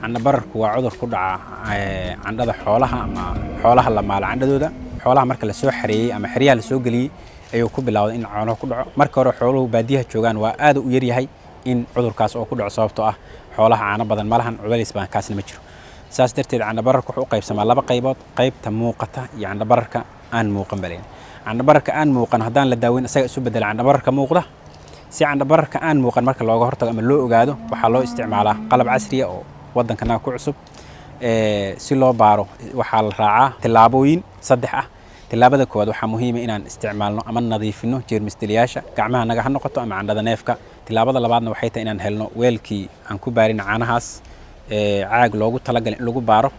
candha-bararku waa cudur ku dhaca candhada xoolaha ama xoolaha la maal candhadooda xoolaha marka la soo xareeyay ama xiriyaha la soo galiyay ayuu ku bilowday in caanuhu ku dhaco marka hore xooluhu baadiyaha joogaan waa aad u yar yahay in cudurkaas oo ku dhaco sababtoo ah xoolaha caano badan malahan culays baan kaasna ma jiro saas darteed candha-bararku wuxuu u qaybsamaa laba qaybood qaybta muuqata iyo candha-bararka aan muuqan baleen candha-bararka aan muuqan haddaan la daaweyn isaga isu bedela candha-bararka muuqda si candha-bararka aan muuqan marka looga hortago ama loo ogaado waxaa loo isticmaalaa qalab casri ah oo waddankana ku cusub si loo baaro waxaa la raacaa tillaabooyin saddex ah tillaabada koowaad waxaa muhiim ah inaan isticmaalno ama nadiifino jeermis-dilayaasha gacmaha naga ha noqoto ama candhada neefka tillaabada labaadna waxay tahay inaan helno weelkii aan ku baarin caanahaas caag loogu talagalay in lagu baaro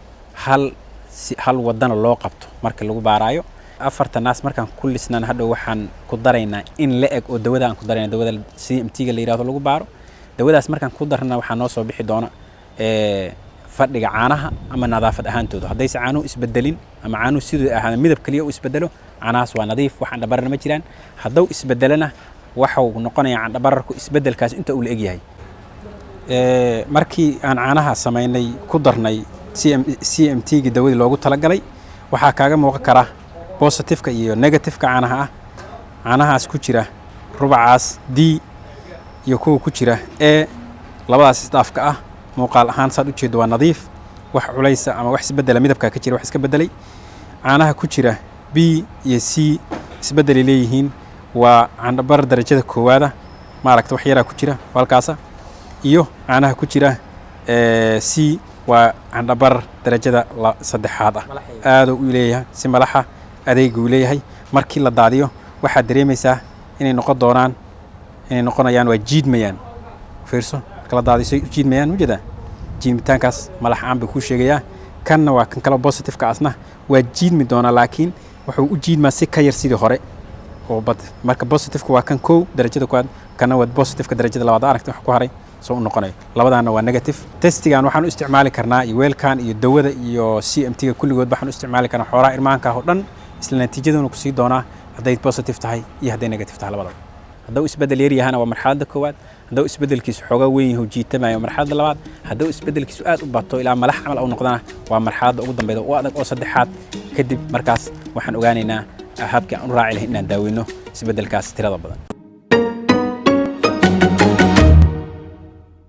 hal wadana loo qabto marka lagu baaraayo afarta naas markaan ku lisnaan hadhow waxaan ku daraynaa in la eg oo dawada aan ku darayna dawada CMT-ga la yiraahdo lagu baaro dawadaas markaan ku darna waxaa noo soo bixi doona fadhiga caanaha ama nadaafad ahaantooda haddayse caanuhu isbedelin ama caanuhu sidoo ahaan midab kaliya uu isbedelo caanahaas waa nadiif wax candha-barar ma jiraan hadduu isbedelana waxuu noqonayaa candha-bararku isbedelkaas inta uu la eg yahay markii aan caanaha samaynay ku darnay CMT-gii dawadii loogu talagalay waxaa kaaga muuqan kara positive-ka iyo negative-ka caanaha ah caanahaas ku jira rubacaas D iyo kuwa ku jira E labadaas isdaafka ah muuqaal ahaan saad u jeedo waa nadiif wax culaysa ama wax isbedela midabka ka jira wax iska bedelay caanaha ku jira B iyo C isbedel leeyihiin waa candha-barar darajada koowaada maaragta wax yara ku jira halkaas iyo caanaha ku jira C waa candha-barar darajada saddexaad ah aad uu leeyahay si malaxa adeegu leeyahay markii la daadiyo waxa dareemaysaa inay noqonayaan waa jiidmayaan fiirso kala daadisay jiidmayaan mujada jiimitaankaas malax aan buu ku sheegayaa kanna waa kan kala positive-ka asna waa jiidmi doona laakiin wuxuu u jiidmaa si ka yar sidii hore oo marka positive-ku waa kan koow darajada koowaad kana waa positive-ka darajada labaad aragtay wax ku haray soo u noqonayo labadaana waa negative testigan waxaan u isticmaali karnaa iyo weelkan iyo dawada iyo CMT-ga kulligood waxaan u isticmaali karnaa xoolaha irmaanka oo dhan isla natiijaduna ku sii doonaa hadday positive tahay iyo hadday negative tahay labadaba hadduu isbedel yar yahana waa marxaladda koowaad hadduu isbedelkiisu xoogaa weyn yahay jiitamayo marxaladda labaad hadduu isbedelkiisu aad u bato ilaa malax camal uu noqdana waa marxaladda ugu dambayda oo adag oo saddexaad kadib markaas waxaan ogaanaynaa habkii aan u raaci lahayn inaan daaweyno isbedelkaas tirada badan